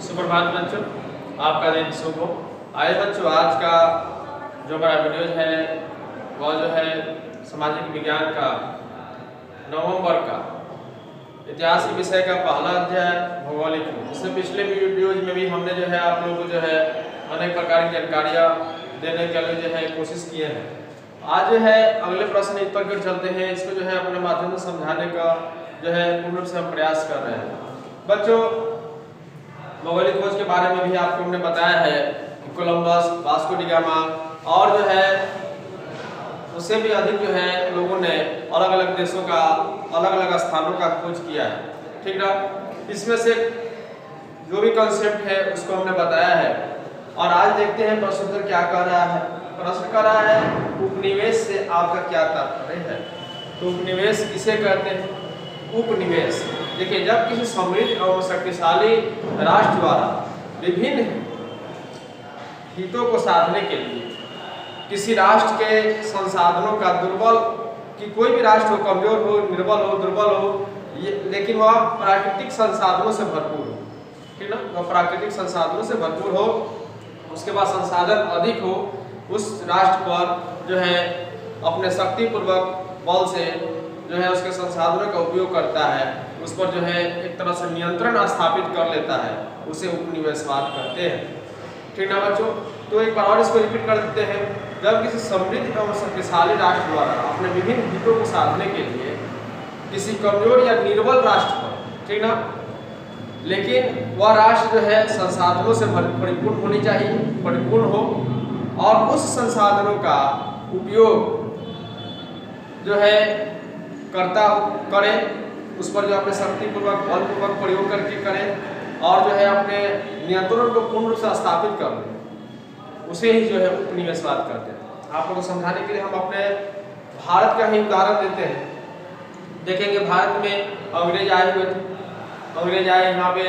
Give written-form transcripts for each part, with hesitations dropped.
सुप्रभात बच्चों, आपका दिन शुभ हो। आइए बच्चों, आज का जो हमारा वीडियो है वह जो है सामाजिक विज्ञान का नवंबर का इतिहास के विषय का पहला अध्याय भौगोलिक। इससे पिछले वीडियोज में भी हमने जो है आप लोगों को जो है अनेक प्रकार की जानकारियाँ देने के लिए जो है कोशिश किए हैं। आज जो है अगले प्रश्न इस पर चलते हैं, इसको जो है अपने माध्यम से समझाने का जो है पूर्ण रूप से हम प्रयास कर रहे हैं। बच्चों, भौगोलिक खोज के बारे में भी आपको हमने बताया है कि कोलंबस, वास्को डी गामा और जो है उससे भी अधिक जो है लोगों ने अलग अलग देशों का अलग अलग स्थानों का खोज किया है। ठीक ना, इसमें से जो भी कॉन्सेप्ट है उसको हमने बताया है। और आज देखते हैं प्रश्न उत्तर क्या कह रहा है। प्रश्न कह रहा है उपनिवेश से आपका क्या तात्पर्य है। तो उपनिवेश किसे कहते हैं? उपनिवेश, देखिए, जब किसी समृद्ध और शक्तिशाली राष्ट्र द्वारा विभिन्न हितों को साधने के लिए किसी राष्ट्र के संसाधनों का दुर्बल, कि कोई भी राष्ट्र हो, कमजोर हो, निर्बल हो, दुर्बल हो, लेकिन वह प्राकृतिक संसाधनों से भरपूर हो, ठीक ना, वह प्राकृतिक संसाधनों से भरपूर हो, उसके पास संसाधन अधिक हो, उस राष्ट्र पर जो है अपने शक्तिपूर्वक बल से जो है उसके संसाधनों का उपयोग करता है, उस पर जो है एक तरह से नियंत्रण स्थापित कर लेता है, उसे उपनिवेशवाद कहते हैं। ठीक ना बच्चों, तो एक बार और इसको रिपीट कर देते हैं। जब किसी समृद्ध एवं शक्तिशाली राष्ट्र द्वारा अपने विभिन्न हितों को साधने के लिए किसी कमजोर या निर्बल राष्ट्र पर, ठीक ना, लेकिन वह राष्ट्र जो है संसाधनों से परिपूर्ण होनी चाहिए, परिपूर्ण हो, और उस संसाधनों का उपयोग जो है करे, उस पर जो अपने शक्तिपूर्वक बलपूर्वक प्रयोग करके करे, और जो है अपने नियंत्रण को पूर्ण रूप से स्थापित कर ले, उसे ही जो है उपनिवेशवाद कहते हैं। आप लोगों को समझाने के लिए हम अपने भारत का ही उदाहरण देते हैं। देखेंगे भारत में अंग्रेज आए हुए थे। अंग्रेज आए यहाँ पे,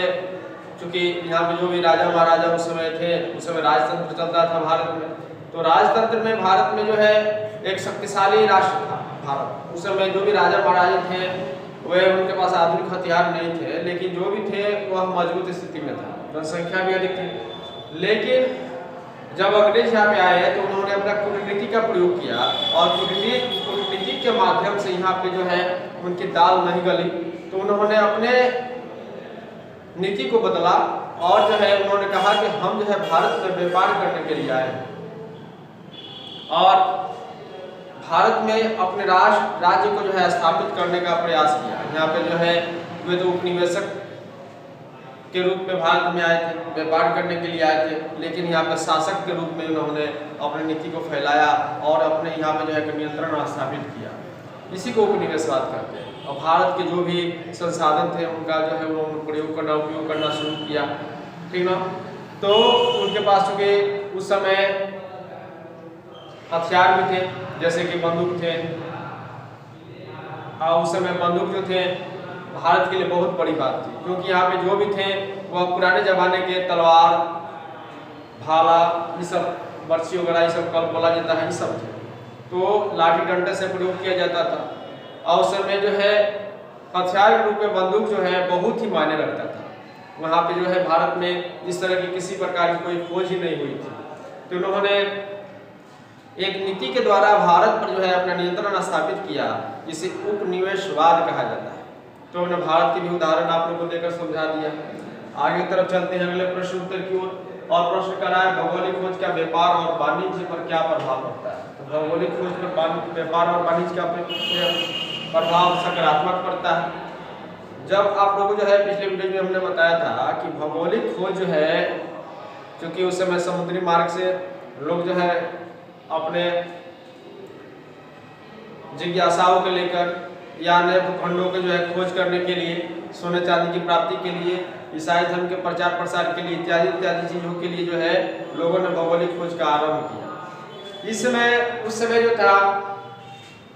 चूंकि यहाँ पे जो भी राजा महाराजा उस समय थे, उस समय राजतंत्र चलता था भारत में। तो राजतंत्र में भारत में जो है एक शक्तिशाली राष्ट्र था भारत। उस समय जो भी राजा महाराजा थे वे, उनके पास आधुनिक हथियार नहीं थे, लेकिन जो भी थे वह मजबूत स्थिति में था, जनसंख्या भी अधिक थी। लेकिन जब अंग्रेज यहाँ पे आए तो उन्होंने अपना कूटनीति का प्रयोग किया, और कूटनीति के माध्यम से यहाँ पे जो है उनकी दाल नहीं गली, तो उन्होंने अपने नीति को बदला, और जो है उन्होंने कहा कि हम जो है भारत में व्यापार करने के लिए आए, और भारत में अपने राज्य को जो है स्थापित करने का प्रयास किया। यहाँ पे जो है वे तो उपनिवेशक के रूप में भारत में आए थे, व्यापार करने के लिए आए थे, लेकिन यहाँ पे शासक के रूप में उन्होंने अपनी नीति को फैलाया और अपने यहाँ पे जो है नियंत्रण स्थापित किया। इसी को उपनिवेशवाद कहते हैं। और भारत के जो भी संसाधन थे उनका जो है उन्होंने उपयोग करना शुरू किया। ठीक ना, तो उनके पास चूँकि उस समय हथियार भी थे, जैसे कि बंदूक थे, और उस समय बंदूक जो थे भारत के लिए बहुत बड़ी बात थी, क्योंकि यहाँ पे जो भी थे वह पुराने जमाने के तलवार, भाला, ये सब, बर्छी वगैरह ये सब कल बोला जाता है, ये सब थे। तो लाठी डंडे से प्रयोग किया जाता था, और उस समय जो है हथियार के रूप में बंदूक जो है बहुत ही मायने रखता था। वहाँ पे जो है भारत में इस तरह की किसी प्रकार की कोई खोज ही नहीं हुई थी। तो उन्होंने एक नीति के द्वारा भारत पर जो है अपना नियंत्रण स्थापित किया, जिसे उपनिवेशवाद कहा जाता है। तो हमने भारत के भी उदाहरण आप लोगों को देकर समझा दिया। आगे की तरफ चलते हैं अगले प्रश्न उत्तर की ओर। और प्रश्न करा है भौगोलिक खोज का व्यापार और वाणिज्य पर क्या प्रभाव पड़ता है। तो भौगोलिक खोज पर व्यापार और वाणिज्य का प्रभाव सकारात्मक पड़ता है। जब आप लोगों को जो है पिछले वीडियो में हमने बताया था कि भौगोलिक खोज जो है, क्योंकि उस समय समुद्री मार्ग से लोग जो है अपने जिज्ञासाओं को लेकर या नए भूखंडों के जो है खोज करने के लिए, सोने चांदी की प्राप्ति के लिए, ईसाई धर्म के प्रचार प्रसार के लिए, इत्यादि इत्यादि चीज़ों के लिए जो है लोगों ने भौगोलिक खोज का आरंभ किया। उस समय जो था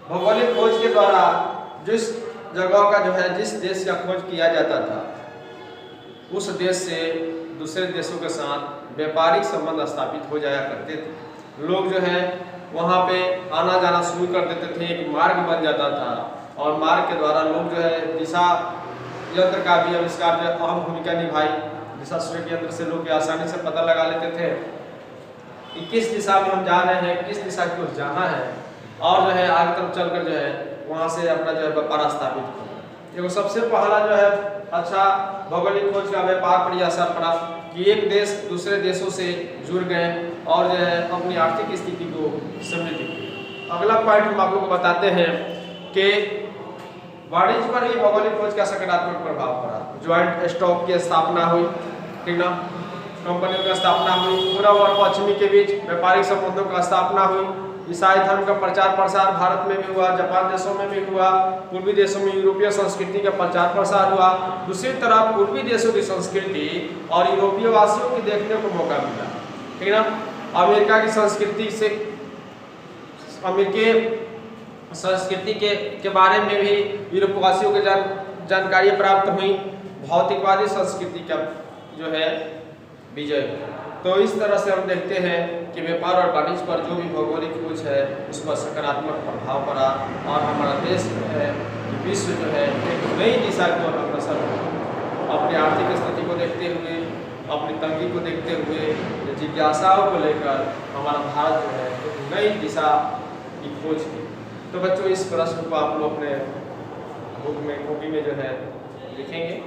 भौगोलिक खोज के द्वारा जिस जगह का जो है, जिस देश का खोज किया जाता था, उस देश से दूसरे देशों के साथ व्यापारिक संबंध स्थापित हो जाया करते थे। लोग जो है वहाँ पे आना जाना शुरू कर देते थे, एक मार्ग बन जाता था, और मार्ग के द्वारा लोग जो है दिशा यंत्र का भी आविष्कार जो अहम भूमिका निभाई। दिशा सूचक यंत्र से लोग आसानी से पता लगा लेते थे कि किस दिशा में हम जा रहे हैं, किस दिशा की ओर जाना है, और जो है आगे तरफ चलकर जो है वहाँ से अपना जो है व्यापार स्थापित किया। देखो सबसे पहला जो है अच्छा भौगोलिक खोज का व्यापार पर यह असर पड़ा कि एक देश दूसरे देशों से जुड़ गए और जो है अपनी आर्थिक स्थिति को समृद्धि की। अगला पॉइंट हम आप लोग को बताते हैं कि वाणिज्य पर भी भौगोलिक खोज का सकारात्मक प्रभाव पड़ा। ज्वाइंट स्टॉक की स्थापना हुई, ठीक ना, कंपनियों की स्थापना हुई, पूर्व और पश्चिमी के बीच व्यापारिक संबंधों का स्थापना हुई, ईसाई धर्म का प्रचार प्रसार भारत में भी हुआ, जापान देशों में भी हुआ, पूर्वी देशों में यूरोपीय संस्कृति का प्रचार प्रसार हुआ। दूसरी तरफ पूर्वी देशों की संस्कृति और यूरोपीय वासियों को देखने को मौका मिला, ठीक ना। अमेरिका की संस्कृति से अमेरिकी संस्कृति के बारे में भी यूरोपवासियों को जानकारी प्राप्त हुई। भौतिकवादी संस्कृति का जो है विजय। तो इस तरह से हम देखते हैं कि व्यापार और वाणिज्य पर जो भी भौगोलिक खोज है उस पर सकारात्मक प्रभाव पड़ा और हमारा देश जो है विश्व जो है एक नई दिशा की ओर अग्रसर हो। अपनी आर्थिक स्थिति को देखते हुए, अपनी तंगी को देखते हुए, जिज्ञासाओं को लेकर हमारा भारत जो है एक नई दिशा की खोज की। तो बच्चों इस प्रश्न को आप लोग अपने बुक में कॉपी में जो है लिखेंगे।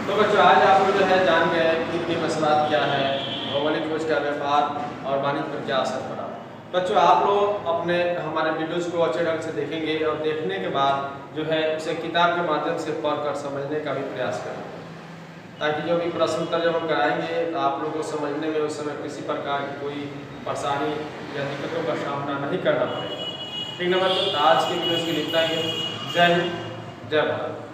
तो बच्चों आज आप लोग जो है जान गए कि इनकी मसलात क्या है, भौगोलिक खोज का व्यापार और वाणिज्य पर क्या असर पड़ा। बच्चों आप लोग अपने हमारे वीडियोस को अच्छे ढंग से देखेंगे और देखने के बाद जो है उसे किताब के माध्यम से पढ़कर समझने का भी प्रयास करें, ताकि जो भी प्रश्न उत्तर जब हम कराएंगे तो आप लोगों को समझने में उस समय किसी प्रकार की कोई परेशानी या दिक्कतों का सामना नहीं करना पड़ेगा। ठीक ना बच्चों, आज के वीडियोस के लिए इतना ही। जय हिंद, जय भारत।